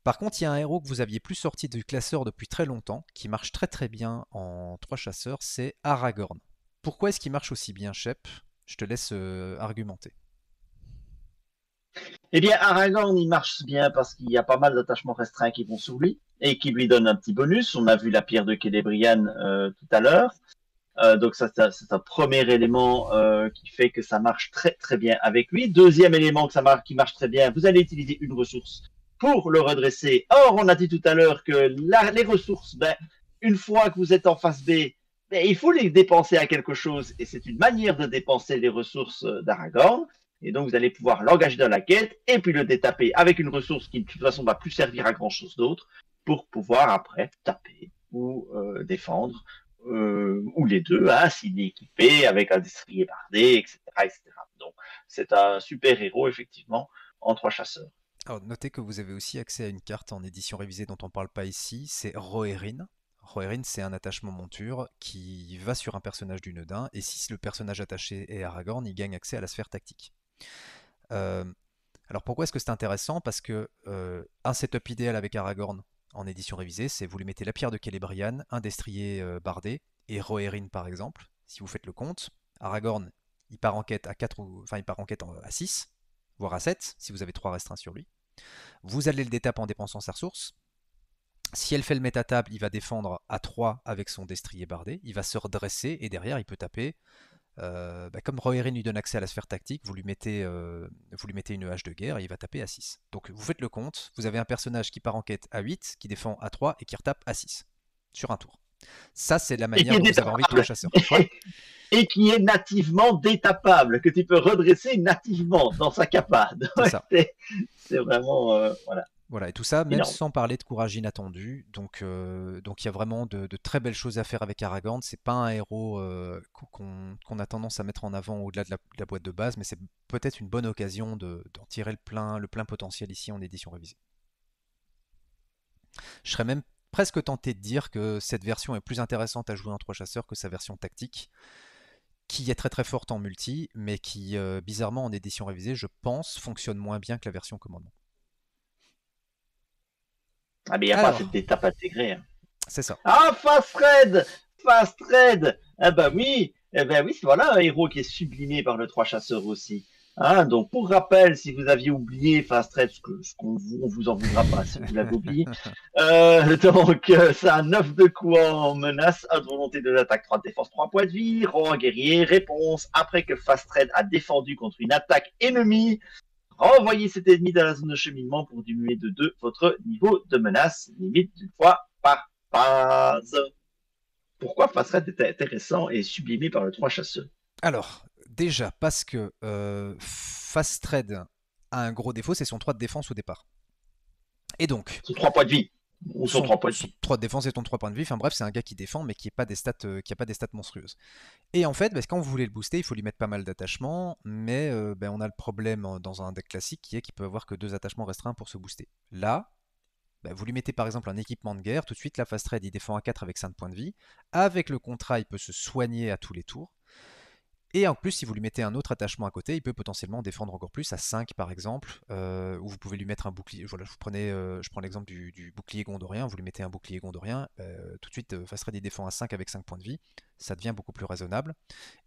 Par contre, il y a un héros que vous aviez plus sorti du classeur depuis très longtemps, qui marche très très bien en 3 chasseurs, c'est Aragorn. Pourquoi est-ce qu'il marche aussi bien, Shep? Je te laisse argumenter. Eh bien, Aragorn, il marche bien parce qu'il y a pas mal d'attachements restreints qui vont sous lui et qui lui donnent un petit bonus. On a vu la pierre de Celebrian tout à l'heure. Donc ça, c'est un premier élément qui fait que ça marche très très bien avec lui. Deuxième élément qui marche très bien, vous allez utiliser une ressource pour le redresser. Or, on a dit tout à l'heure que les ressources, ben, une fois que vous êtes en phase B, ben, il faut les dépenser à quelque chose. Et c'est une manière de dépenser les ressources d'Aragorn. Et donc, vous allez pouvoir l'engager dans la quête et puis le détaper avec une ressource qui, de toute façon, va plus servir à grand chose d'autre pour pouvoir après taper ou défendre ou les deux, hein, s'il est équipé avec un destrier bardé, etc., etc. Donc, c'est un super héros, effectivement, en 3 chasseurs. Alors, notez que vous avez aussi accès à une carte en édition révisée dont on ne parle pas ici, c'est Rohirrim. Rohirrim, c'est un attachement monture qui va sur un personnage du Neudin, et si le personnage attaché est Aragorn, il gagne accès à la sphère tactique. Euh, alors pourquoi est-ce que c'est intéressant? Parce que un setup idéal avec Aragorn en édition révisée, c'est vous lui mettez la pierre de Celebrian, un destrier bardé, et Rohirrim par exemple. Si vous faites le compte, Aragorn, il part en quête à 4 enfin il part en quête à 6, voire à 7, si vous avez 3 restreints sur lui. Vous allez le détaper en dépensant sa ressource. Si elle fait le met à table, il va défendre à 3 avec son destrier bardé. Il va se redresser et derrière, il peut taper. Comme Rohirrim lui donne accès à la sphère tactique, vous lui mettez une hache de guerre et il va taper à 6. Donc vous faites le compte, vous avez un personnage qui part en quête à 8, qui défend à 3 et qui retape à 6 sur un tour. Ça, c'est la manière dont vous avez envie de jouer le chasseur. Ouais. Et qui est nativement détapable, que tu peux redresser nativement dans sa capade. C'est ça. C'est vraiment... voilà. Voilà, et tout ça, même énorme. sans parler de courage inattendu. Donc il y a vraiment de très belles choses à faire avec Aragorn. C'est pas un héros qu'on a tendance à mettre en avant au-delà de la boîte de base, mais c'est peut-être une bonne occasion d'en tirer le plein potentiel ici en édition révisée. Je serais même presque tenté de dire que cette version est plus intéressante à jouer en 3 chasseurs que sa version tactique, qui est très très forte en multi, mais qui, bizarrement en édition révisée, je pense, fonctionne moins bien que la version commandement. Ah, mais il n'y a pas cette Alors, étape intégrée, hein. c'est ça. Ah, Fast Red! Fast Red! Ah bah oui, eh ben oui, voilà un héros qui est sublimé par le 3 chasseurs aussi. Hein, donc pour rappel, si vous aviez oublié Fast Red, on vous en voudra pas si vous l'avez oublié. C'est un 9 de coup en menace, à volonté de l'attaque 3 de défense 3 points de vie, rang guerrier, réponse, après que Fast Red a défendu contre une attaque ennemie, renvoyez cet ennemi dans la zone de cheminement pour diminuer de 2 votre niveau de menace, limite d'une fois par phase. Pourquoi Fastred était intéressant et sublimé par le 3 chasseurs? Alors, déjà, parce que Fast Trade a un gros défaut, c'est son 3 de défense au départ. Et donc, Son 3 points de vie. Ou son son, 3 points de son vie. 3 de défense et ton 3 points de vie, enfin bref, c'est un gars qui défend, mais qui n'a pas des stats, qui a pas des stats monstrueuses. Et en fait, quand vous voulez le booster, il faut lui mettre pas mal d'attachements, mais on a le problème dans un deck classique qui est qu'il peut avoir que 2 attachements restreints pour se booster. Là, vous lui mettez par exemple un équipement de guerre, tout de suite la Fast Trade il défend à 4 avec 5 points de vie. Avec le contrat, il peut se soigner à tous les tours. Et en plus, si vous lui mettez un autre attachement à côté, il peut potentiellement défendre encore plus, à 5 par exemple, ou vous pouvez lui mettre un bouclier. Voilà, je prends l'exemple du bouclier gondorien, vous lui mettez un bouclier gondorien, tout de suite, Fast Red il défend à 5 avec 5 points de vie, ça devient beaucoup plus raisonnable.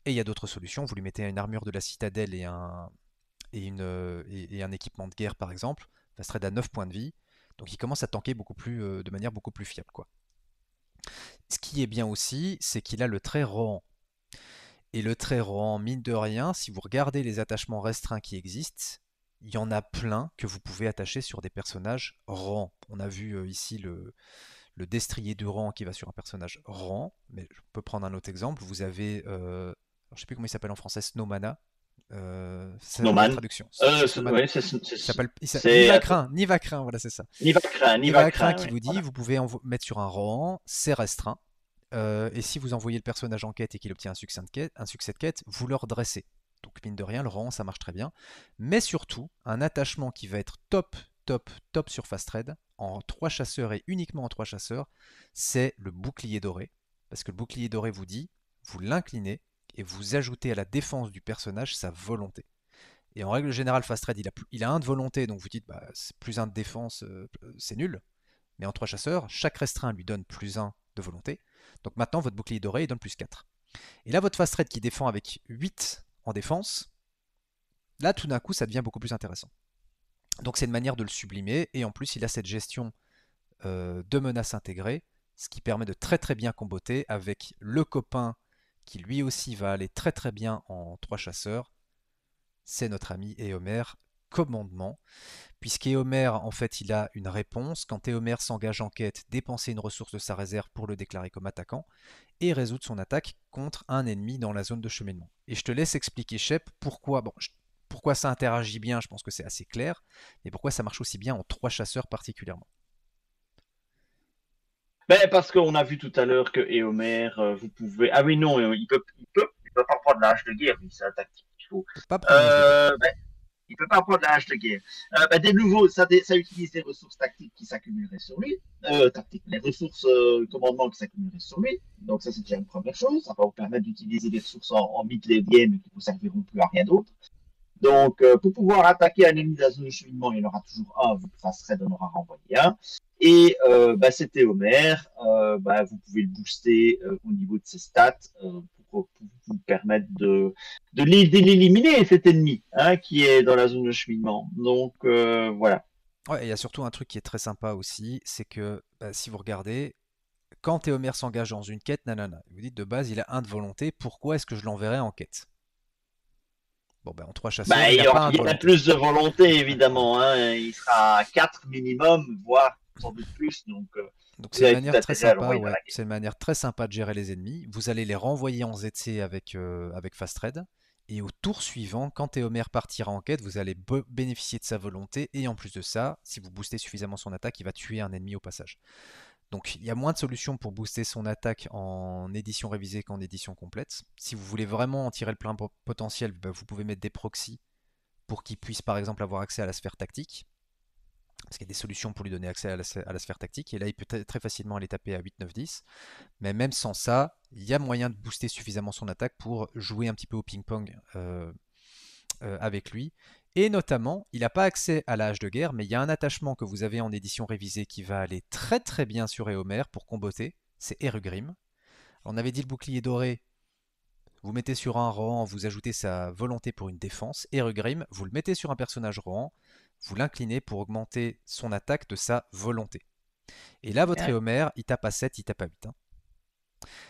Et il y a d'autres solutions, vous lui mettez une armure de la citadelle et un équipement de guerre par exemple, Fast Red à 9 points de vie, donc il commence à tanker de manière beaucoup plus fiable, quoi. Ce qui est bien aussi, c'est qu'il a le trait Rohan. Et le trait Rohan, mine de rien, si vous regardez les attachements restreints qui existent, il y en a plein que vous pouvez attacher sur des personnages Rohan. On a vu ici le destrier du Rohan qui va sur un personnage Rohan, mais je peux prendre un autre exemple. Vous avez, je ne sais plus comment il s'appelle en français, Snowmana. C'est la Snowman. traduction. Ouais, Snowmana. c'est Nivacrin, voilà, c'est ça. Nivacrin, Nivacrin qui ouais, vous dit, voilà. vous pouvez mettre sur un Rohan, c'est restreint. Et si vous envoyez le personnage en quête et qu'il obtient un succès de quête, vous le redressez. Donc mine de rien, le Rohan, ça marche très bien. Mais surtout, un attachement qui va être top, top, top sur Fast Trade, en 3 chasseurs et uniquement en 3 chasseurs, c'est le bouclier doré. Parce que le bouclier doré vous dit, vous l'inclinez et vous ajoutez à la défense du personnage sa volonté. Et en règle générale, Fast Trade, il a un de volonté, donc vous dites, c'est plus un de défense, c'est nul. Mais en 3 chasseurs, chaque restreint lui donne plus un de volonté. Donc maintenant, votre bouclier doré, il donne plus 4. Et là, votre Fast Trade qui défend avec 8 en défense, là, tout d'un coup, ça devient beaucoup plus intéressant. Donc c'est une manière de le sublimer, et en plus, il a cette gestion de menaces intégrées, ce qui permet de très très bien comboter avec le copain qui lui aussi va aller très très bien en 3 chasseurs, c'est notre ami Éomer Commandement. Puisqu'Éomer, en fait, il a une réponse. Quand Éomer s'engage en quête, dépenser une ressource de sa réserve pour le déclarer comme attaquant et résoudre son attaque contre un ennemi dans la zone de cheminement. Et je te laisse expliquer, Shep, pourquoi ça interagit bien, je pense que c'est assez clair, mais pourquoi ça marche aussi bien en 3 chasseurs particulièrement. Ben, parce qu'on a vu tout à l'heure que Éomer, vous pouvez. Ah oui, non, il peut pas prendre l'âge de guerre, lui, c'est un tactique qu'il faut. Il ne peut pas prendre l'âge de guerre. Ben, il peut pas prendre l'âge de guerre. De nouveau, ça utilise des ressources tactiques qui s'accumuleraient sur lui. Les ressources commandement qui s'accumuleraient sur lui. Donc ça, c'est déjà une première chose. Ça va vous permettre d'utiliser des ressources en mid-lane qui ne vous serviront plus à rien d'autre. Donc, pour pouvoir attaquer un ennemi de la zone de cheminement, il y en aura toujours un, vu que Fast Red en aura renvoyé un. Et c'était Homer. Vous pouvez le booster au niveau de ses stats pour vous permettre de l'éliminer, cet ennemi qui est dans la zone de cheminement. Donc, voilà. Ouais, il y a surtout un truc qui est très sympa aussi, c'est que si vous regardez, quand Théomer s'engage dans une quête, nanana, vous dites de base il a un de volonté, pourquoi est-ce que je l'enverrai en quête? Bon, en 3 chasseurs, il n'a pas un Il de y aura volonté. plus de volonté, évidemment. Il sera à 4 minimum, voire sans doute plus. Donc, Donc vous c'est une avez tout manière très intérêt à sympa, l'envoyer dans ouais. la guerre. C'est une manière très sympa de gérer les ennemis. Vous allez les renvoyer en ZC avec Fast Red. Et au tour suivant, quand Éomer partira en quête, vous allez bénéficier de sa volonté. Et en plus de ça, si vous boostez suffisamment son attaque, il va tuer un ennemi au passage. Donc il y a moins de solutions pour booster son attaque en édition révisée qu'en édition complète. Si vous voulez vraiment en tirer le plein potentiel, bah, vous pouvez mettre des proxys pour qu'il puisse par exemple avoir accès à la sphère tactique. Parce qu'il y a des solutions pour lui donner accès à la sphère tactique. Et là, il peut très facilement aller taper à 8, 9, 10. Mais même sans ça, il y a moyen de booster suffisamment son attaque pour jouer un petit peu au ping-pong avec lui. Et notamment, il n'a pas accès à la hache de guerre, mais il y a un attachement que vous avez en édition révisée qui va aller très très bien sur Éomer pour comboter, c'est Erugrim. On avait dit le bouclier doré, vous mettez sur un Rohan, vous ajoutez sa volonté pour une défense. Erugrim, vous le mettez sur un personnage Rohan, vous l'inclinez pour augmenter son attaque de sa volonté. Et là, votre Ouais. Éomer, il tape à 7, il tape à 8. Hein.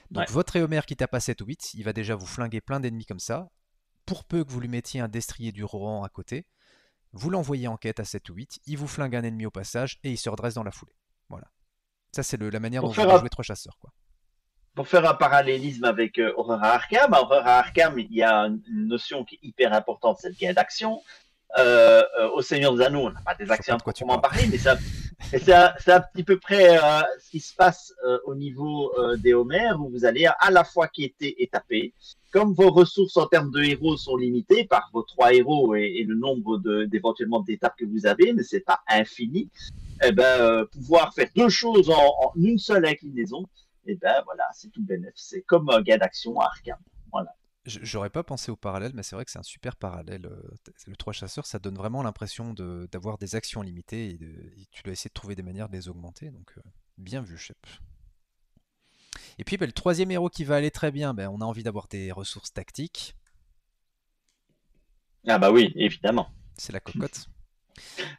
Donc Ouais. votre Éomer qui tape à 7 ou 8, il va déjà vous flinguer plein d'ennemis comme ça. Pour peu que vous lui mettiez un destrier du Rohan à côté, vous l'envoyez en quête à 7 ou 8, il vous flingue un ennemi au passage et il se redresse dans la foulée. Voilà. Ça, c'est la manière dont Pour vous faire devez un, jouer 3 chasseurs. Quoi. pour faire un parallélisme avec Aurora Arkham, à Aurora Arkham, il y a une notion qui est hyper importante, c'est le gain d'action. Au Seigneur des Anneaux, on n'a pas des Je vois actions pas à de quoi tu proprement parles. parler, mais c'est un petit peu près ce qui se passe au niveau des Homères, où vous allez à la fois quêter et taper. Comme vos ressources en termes de héros sont limitées par vos 3 héros et le nombre d'éventuellement d'étapes que vous avez, mais c'est pas infini, eh ben, pouvoir faire 2 choses en une seule inclinaison, et ben voilà, c'est tout bénéf. C'est comme un gain d'action à Arkham. Voilà. J'aurais pas pensé au parallèle, mais c'est vrai que c'est un super parallèle. Le 3 chasseurs, ça donne vraiment l'impression d'avoir des actions limitées et tu dois essayer de trouver des manières de les augmenter. Donc, bien vu, Shep. Et puis, le troisième héros qui va aller très bien, on a envie d'avoir des ressources tactiques. Ah bah oui, évidemment. C'est la cocotte.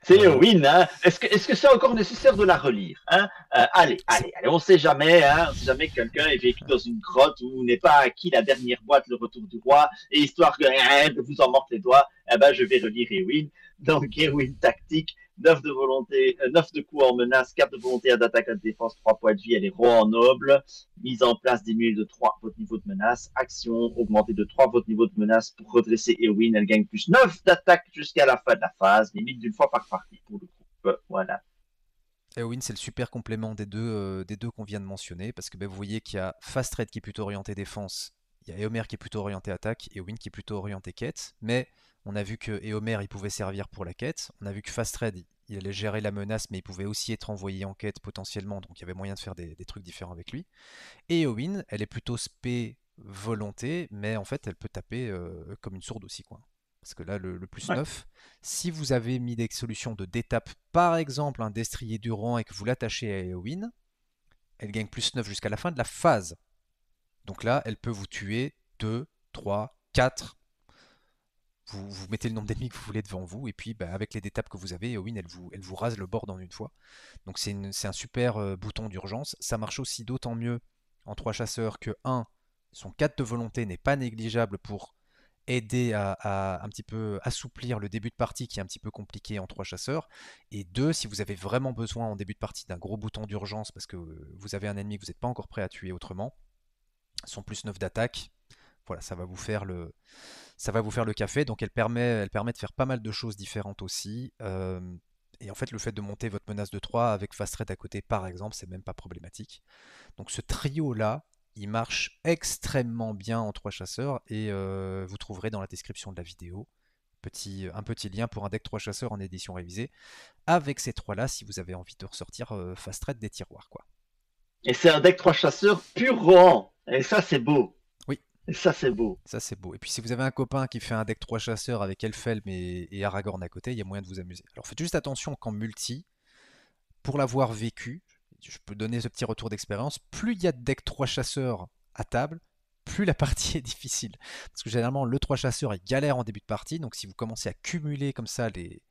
C'est Euh, Win, hein. Est-ce que c'est encore nécessaire de la relire, hein? c'est Allez, on sait jamais, hein. On sait jamais que quelqu'un est vécu dans une grotte où n'est pas acquis la dernière boîte, le retour du roi, et histoire de vous en mordre les doigts, eh ben, je vais relire Ewin. Donc, Ewin tactique, 9 de volonté, 9 de coups en menace, 4 de volonté, d'attaque, à de défense, 3 points de vie, elle est roi en noble. Mise en place, diminuer de 3 votre niveau de menace. Action, augmenter de 3 votre niveau de menace pour redresser Ewin. Elle gagne plus 9 d'attaque jusqu'à la fin de la phase, limite d'une fois par partie pour le groupe. Voilà. Eowyn, c'est le super complément des deux qu'on vient de mentionner, parce que vous voyez qu'il y a Fast Red qui est plutôt orienté défense, il y a Éomer qui est plutôt orienté attaque, et Eowyn qui est plutôt orienté quête, mais on a vu que Éomer il pouvait servir pour la quête, on a vu que Fast Red il allait gérer la menace, mais il pouvait aussi être envoyé en quête potentiellement, donc il y avait moyen de faire des trucs différents avec lui. Et Eowyn, elle est plutôt spé volonté, mais en fait elle peut taper comme une sourde aussi, quoi. Parce que là, le plus Ouais. 9, si vous avez mis des solutions de d'étape, par exemple un destrier du rang et que vous l'attachez à Eowyn, elle gagne plus 9 jusqu'à la fin de la phase. Donc là, elle peut vous tuer 2, 3, 4. Vous mettez le nombre d'ennemis que vous voulez devant vous, et puis avec les étapes que vous avez, Eowyn, elle vous rase le bord en une fois. Donc c'est un super bouton d'urgence. Ça marche aussi d'autant mieux en 3 chasseurs que 1, son 4 de volonté n'est pas négligeable pour aider à un petit peu assouplir le début de partie qui est un petit peu compliqué en 3 chasseurs. Et 2, si vous avez vraiment besoin en début de partie d'un gros bouton d'urgence parce que vous avez un ennemi que vous n'êtes pas encore prêt à tuer autrement, son plus 9 d'attaque, voilà, ça va vous faire le café. Donc elle permet de faire pas mal de choses différentes aussi. Et en fait, le fait de monter votre menace de 3 avec Fast Red à côté, par exemple, c'est même pas problématique. Donc ce trio-là, il marche extrêmement bien en 3 chasseurs et vous trouverez dans la description de la vidéo un petit lien pour un deck 3 chasseurs en édition révisée avec ces trois-là si vous avez envie de ressortir Fast Red des tiroirs. Quoi. Et c'est un deck 3 chasseurs pur Rohan. Et ça, c'est beau. Oui, Et ça, c'est beau. ça c'est beau. Et puis si vous avez un copain qui fait un deck 3 chasseurs avec Elfelm et Aragorn à côté, il y a moyen de vous amuser. Alors faites juste attention qu'en multi, pour l'avoir vécu, je peux donner ce petit retour d'expérience, plus il y a de decks 3 chasseurs à table, plus la partie est difficile. Parce que généralement, le 3 chasseurs est galère en début de partie, donc si vous commencez à cumuler comme ça les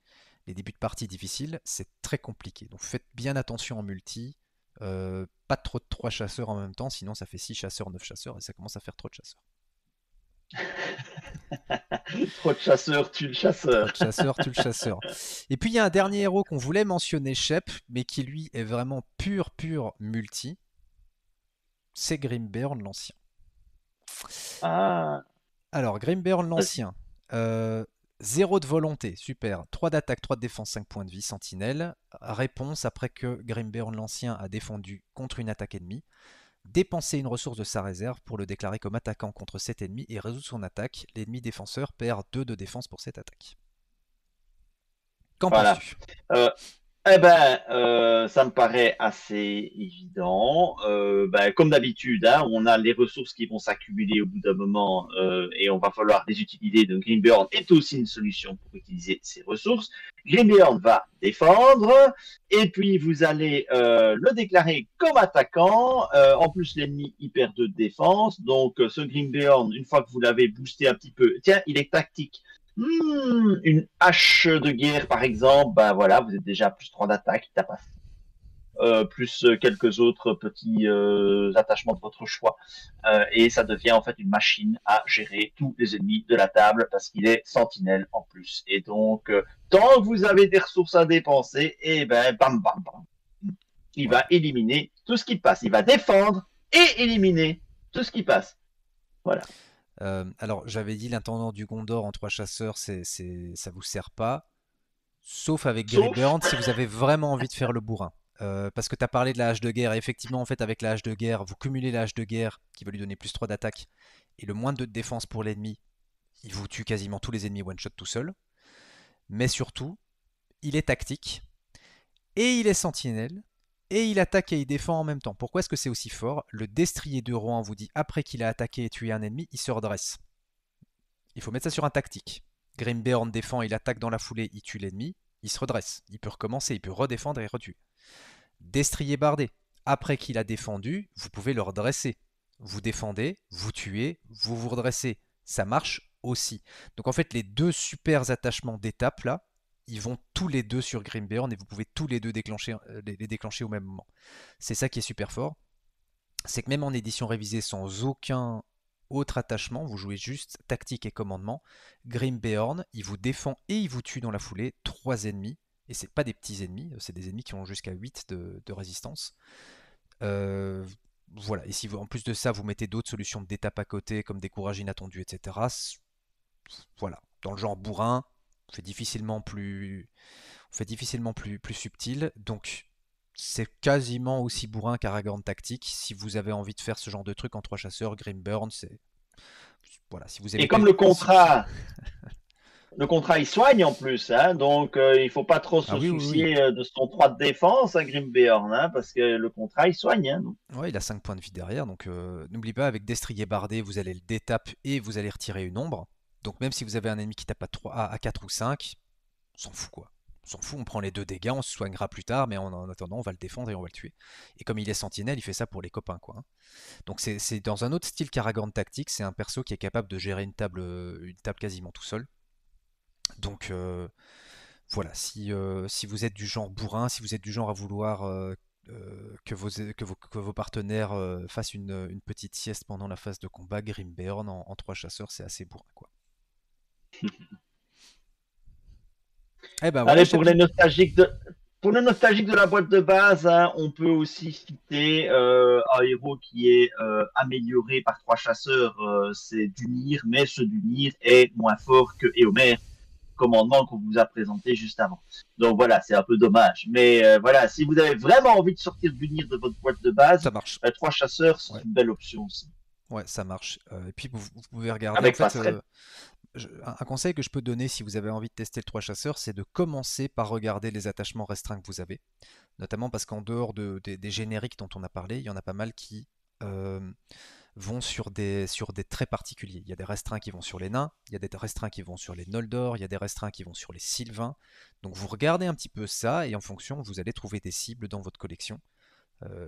débuts de partie difficiles, c'est très compliqué. Donc faites bien attention en multi, pas trop de 3 chasseurs en même temps, sinon ça fait 6 chasseurs, 9 chasseurs, et ça commence à faire trop de chasseurs. Trop de chasseurs tue le Trop chasseur. de chasseurs, tue le chasseur. Et puis il y a un dernier héros qu'on voulait mentionner, Shep, mais qui lui est vraiment pur multi, c'est Grimbeorn l'ancien. Ah. Alors, Grimbeorn Vas-y. l'Ancien. Euh, 0 de volonté, super. 3 d'attaque, 3 de défense, 5 points de vie, sentinelle. Réponse après que Grimbeorn l'Ancien a défendu contre une attaque ennemie. Dépenser une ressource de sa réserve pour le déclarer comme attaquant contre cet ennemi et résoudre son attaque. L'ennemi défenseur perd 2 de défense pour cette attaque. Qu'en Voilà. penses-tu? Euh, ça me paraît assez évident. Comme d'habitude, hein, on a les ressources qui vont s'accumuler au bout d'un moment et on va falloir les utiliser. Donc Greenbeorn est aussi une solution pour utiliser ces ressources. Greenbeorn va défendre et puis vous allez le déclarer comme attaquant. En plus, l'ennemi il perd 2 de défense. Donc ce Greenbeorn, une fois que vous l'avez boosté un petit peu, tiens, il est tactique. Une hache de guerre, par exemple, ben voilà, vous êtes déjà à plus 3 d'attaque, tapas. Plus quelques autres petits attachements de votre choix. Et ça devient en fait une machine à gérer tous les ennemis de la table parce qu'il est sentinelle en plus. Et donc, tant que vous avez des ressources à dépenser, et ben bam bam bam, il Ouais. va éliminer tout ce qui passe. Il va défendre et éliminer tout ce qui passe. Voilà. Alors, j'avais dit l'intendant du Gondor en 3 chasseurs, ça vous sert pas. Sauf avec Sauf, Grimbeorn si vous avez vraiment envie de faire le bourrin. Parce que tu as parlé de la hache de guerre, et effectivement, en fait, avec la hache de guerre, vous cumulez la hache de guerre qui va lui donner plus 3 d'attaque et le moins 2 de défense pour l'ennemi. Il vous tue quasiment tous les ennemis one-shot tout seul. Mais surtout, il est tactique, et il est sentinelle, et il attaque et il défend en même temps. Pourquoi est-ce que c'est aussi fort? Le destrier de Rohan vous dit après qu'il a attaqué et tué un ennemi, il se redresse. Il faut mettre ça sur un tactique. Grimbeorn défend, il attaque dans la foulée, il tue l'ennemi, il se redresse. Il peut recommencer, il peut redéfendre et retuer. Destrier bardé. Après qu'il a défendu, vous pouvez le redresser. Vous défendez, vous tuez, vous vous redressez. Ça marche aussi. Donc en fait, les deux super attachements d'étape là, ils vont tous les deux sur Grimbeorn et vous pouvez tous les deux déclencher, les déclencher au même moment. C'est ça qui est super fort. C'est que même en édition révisée sans aucun autre attachement, vous jouez juste tactique et commandement. Grimbeorn, il vous défend et il vous tue dans la foulée, 3 ennemis. Et c'est pas des petits ennemis, c'est des ennemis qui ont jusqu'à 8 de résistance. Euh, voilà, et si vous, en plus de ça, vous mettez d'autres solutions d'étape à côté, comme des courages inattendus, etc. Voilà, dans le genre bourrin, on fait difficilement plus subtil. Donc c'est quasiment aussi bourrin qu'Aragorn tactique. Si vous avez envie de faire ce genre de truc en 3 chasseurs, Grimburn, c'est. Voilà, si vous aimez et que. comme le contrat, il soigne en plus, hein, donc il faut pas trop Ah se oui, oui, oui. soucier de son 3 de défense à Grimbeorn, hein, parce que le contrat, il soigne. Hein, donc. Ouais, il a 5 points de vie derrière, donc n'oubliez pas, avec Destrier Bardé, vous allez le détape et vous allez retirer une ombre. Donc même si vous avez un ennemi qui tape à, 3, à 4 ou 5, on s'en fout quoi. On s'en fout, on prend les 2 dégâts, on se soignera plus tard, mais en attendant, on va le défendre et on va le tuer. Et comme il est sentinelle, il fait ça pour les copains quoi. Hein. Donc c'est dans un autre style qu'Aragorn tactique, c'est un perso qui est capable de gérer une table quasiment tout seul. Donc voilà, si vous êtes du genre bourrin, si vous êtes du genre à vouloir que vos partenaires fassent une petite sieste pendant la phase de combat, Grimbeorn en 3 chasseurs, c'est assez bourrin quoi. Eh ben voilà, Allez, pour les chapitre. nostalgiques de la boîte de base, hein, on peut aussi citer un héros qui est amélioré par 3 chasseurs, c'est Dunir, mais ce Dunir est moins fort que Éomer, commandement qu'on vous a présenté juste avant. Donc voilà, c'est un peu dommage. Mais voilà, si vous avez vraiment envie de sortir Dunir de votre boîte de Ça base, marche. 3 chasseurs, c'est Ouais, une belle option aussi, ouais, ça marche. Et puis vous pouvez regarder, en avec fait, passerelle. un conseil que je peux donner si vous avez envie de tester le 3 chasseurs, c'est de commencer par regarder les attachements restreints que vous avez. Notamment parce qu'en dehors des génériques dont on a parlé, il y en a pas mal qui euh, vont sur des traits particuliers. Il y a des restreints qui vont sur les nains, il y a des restreints qui vont sur les Noldor, il y a des restreints qui vont sur les Sylvains. Donc vous regardez un petit peu ça et en fonction, vous allez trouver des cibles dans votre collection.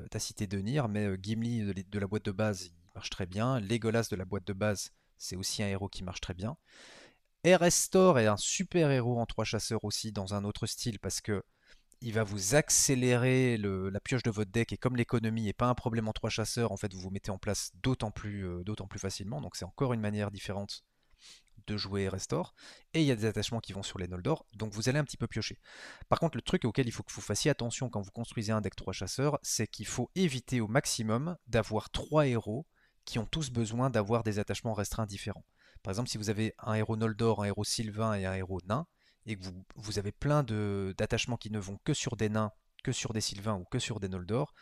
T'as cité Denir, mais Gimli de la boîte de base, il marche très bien. Legolas de la boîte de base, c'est aussi un héros qui marche très bien. Erestor est un super héros en 3 chasseurs aussi dans un autre style parce que il va vous accélérer la pioche de votre deck et comme l'économie n'est pas un problème en 3 chasseurs, en fait vous vous mettez en place d'autant plus facilement. Donc c'est encore une manière différente de jouer Restore. Et il y a des attachements qui vont sur les Noldor, donc vous allez un petit peu piocher. Par contre, le truc auquel il faut que vous fassiez attention quand vous construisez un deck 3 chasseurs, c'est qu'il faut éviter au maximum d'avoir 3 héros qui ont tous besoin d'avoir des attachements restreints différents. Par exemple, si vous avez un héros Noldor, un héros Sylvain et un héros nain, et que vous avez plein d'attachements qui ne vont que sur des nains, que sur des Sylvains ou que sur des Noldor,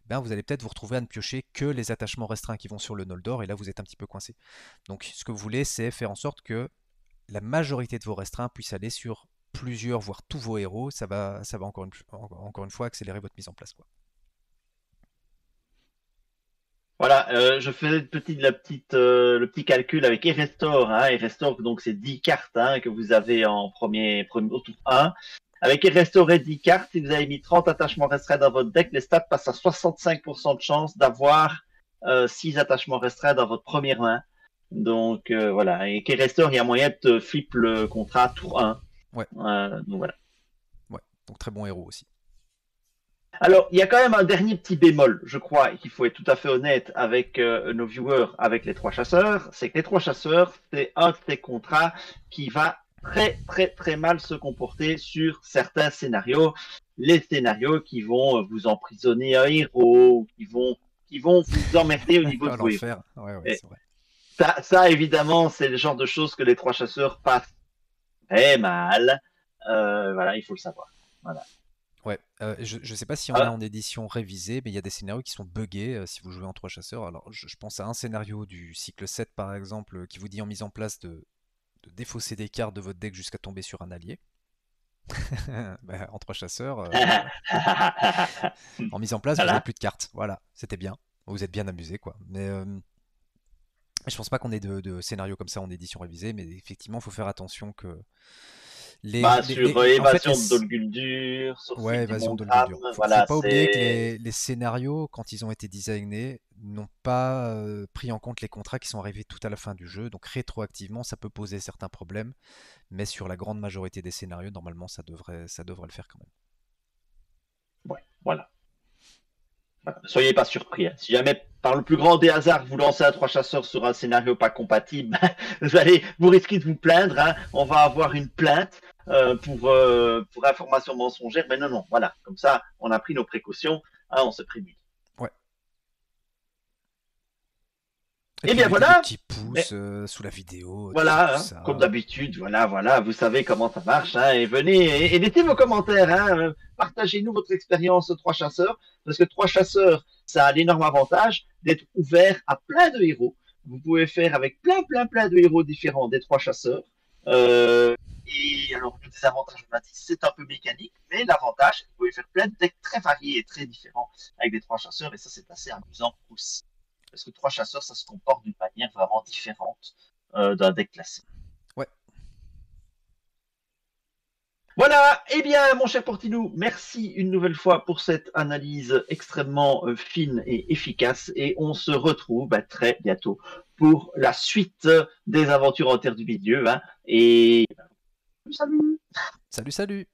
ben vous allez peut-être vous retrouver à ne piocher que les attachements restreints qui vont sur le Noldor, et là vous êtes un petit peu coincé. Donc ce que vous voulez, c'est faire en sorte que la majorité de vos restreints puissent aller sur plusieurs, voire tous vos héros. Ça va encore une fois accélérer votre mise en place, quoi. Voilà, je fais le petit calcul avec Erestor. Hein. Erestor, donc c'est 10 cartes hein, que vous avez en au tour 1. Avec Erestor et 10 cartes, si vous avez mis 30 attachements restreints dans votre deck, les stats passent à 65% de chance d'avoir 6 attachements restreints dans votre première main. Donc voilà, et Erestor, il y a moyen de flip le contrat tour 1. Ouais. Donc voilà. Ouais, donc très bon héros aussi. Alors, il y a quand même un dernier petit bémol, je crois, qu'il faut être tout à fait honnête avec nos viewers, avec les trois chasseurs, c'est que les trois chasseurs, c'est un de ces contrats qui va très très très mal se comporter sur certains scénarios. Les scénarios qui vont vous emprisonner un héros, qui vont vous emmerder au niveau de vos héros. L'enfer, ouais, c'est vrai. Ça, évidemment, c'est le genre de choses que les trois chasseurs passent très mal. Voilà, il faut le savoir. Voilà. Ouais, je sais pas s'il y en a en édition révisée, mais il y a des scénarios qui sont buggés si vous jouez en 3 chasseurs. Alors, je pense à un scénario du cycle 7 par exemple, qui vous dit en mise en place de défausser des cartes de votre deck jusqu'à tomber sur un allié. Bah, en 3 chasseurs, en mise en place, vous n'avez plus de cartes. Voilà, c'était bien. Vous êtes bien amusé, quoi. Mais je pense pas qu'on ait de scénarios comme ça en édition révisée, mais effectivement, il faut faire attention que sur Évasion de Dol Guldur, sur ouais, Évasion de Dol Guldur. Faut pas oublier que les scénarios, quand ils ont été designés, n'ont pas pris en compte les contrats qui sont arrivés tout à la fin du jeu. Donc rétroactivement, ça peut poser certains problèmes, mais sur la grande majorité des scénarios, normalement, ça devrait le faire quand même. Ouais, voilà. Ne soyez pas surpris. Hein. Si jamais, par le plus grand des hasards, vous lancez un 3 chasseurs sur un scénario pas compatible, vous risquez de vous plaindre. Hein. On va avoir une plainte pour information mensongère. Mais non, voilà. Comme ça, on a pris nos précautions. Hein, on se prémunit. Ouais. Et bien voilà. Des petits pouces sous la vidéo. Voilà, hein, comme d'habitude. Voilà. Vous savez comment ça marche. Hein, et venez et laissez vos commentaires. Hein, partagez-nous votre expérience 3 chasseurs. Parce que 3 chasseurs, ça a l'énorme avantage d'être ouvert à plein de héros. Vous pouvez faire avec plein de héros différents des 3 chasseurs. Et alors, le désavantage, on a dit, c'est un peu mécanique, mais l'avantage, c'est que vous pouvez faire plein de decks très variés et très différents avec des 3 chasseurs, et ça, c'est assez amusant aussi. Parce que 3 chasseurs, ça se comporte d'une manière vraiment différente d'un deck classique. Ouais. Voilà, eh bien, mon cher Portinou, merci une nouvelle fois pour cette analyse extrêmement fine et efficace. Et on se retrouve très bientôt pour la suite des aventures en terre du milieu. Hein, et salut! Salut!